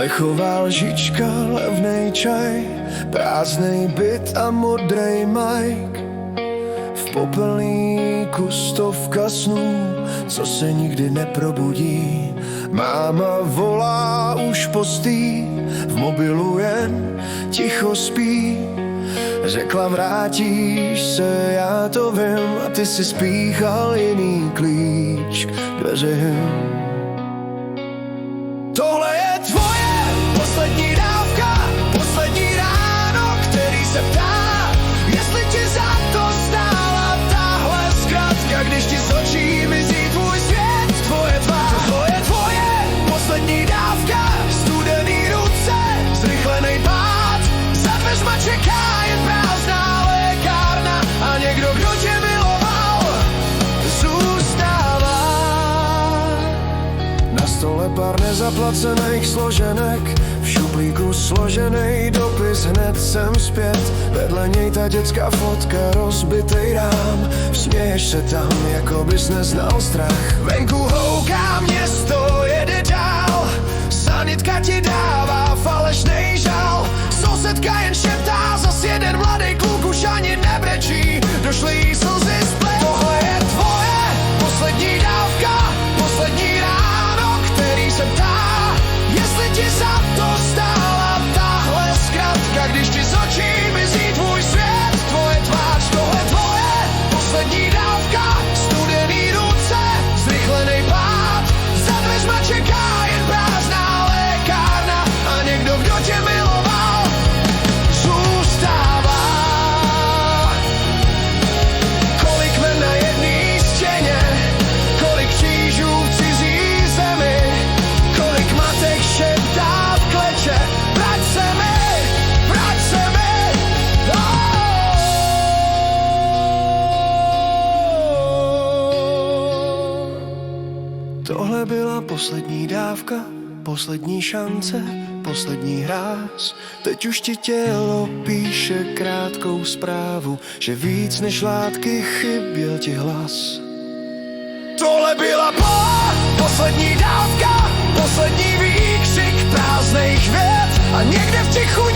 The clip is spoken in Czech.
Plechová lžička, levnej čaj, prázdnej byt a modrej Mike. V popelníku stovka snů, co se nikdy neprobudí. Máma volá už postý, v mobilu jen ticho spí. Řekla vrátíš se, já to vím, a ty si spíchal jiný klíč k dveřím. Tohle je tvoje poslední dávka, poslední ráno, který se ptá, jestli ti za to stála tahle zkratka, když ti z očí mizí tvůj svět, tvoje tvář. Tohle je tvoje poslední dávka, studený ruce, zrychlenej pád, za dveřma čeká jen prázdná lékárna a někdo, kdo tě miloval, zůstává. Na stole pár nezaplacených složenek, v šuplíku složený dopis, hned jsem zpět. Vedle něj ta dětská fotka, rozbitej rám. Směješ se tam, jako bys neznal strach. Venku houká město, jede dál, sanitka ti dává falešnej žal. Sousedka jen šeptá, zas jeden mladý kluk už ani nebrečí, došly jí slzy z plech. Tohle je tvoje poslední dávka, poslední ráno, který se ptá, jestli ti za to stála tahle zkratka, když ti z očí mizí tvůj svět, tvoje tvář. Tohle tvoje poslední dávka, studený ruce, zrychlenej pád, za dveřma čeká jen prázdná lékárna a někdo, kdo tě miloval, zůstává. Kolik men na jedný stěně, kolik křížů v cizí zemi, kolik matek šeptá v kleče, vrať se mi, vrať se mi. Tohle byla poslední dávka, poslední šance, poslední hráz. Teď už ti tělo píše krátkou zprávu, že víc než látky chyběl ti hlas. Tohle byla poslední dávka, poslední výkřik prázdných vět a někde v tichu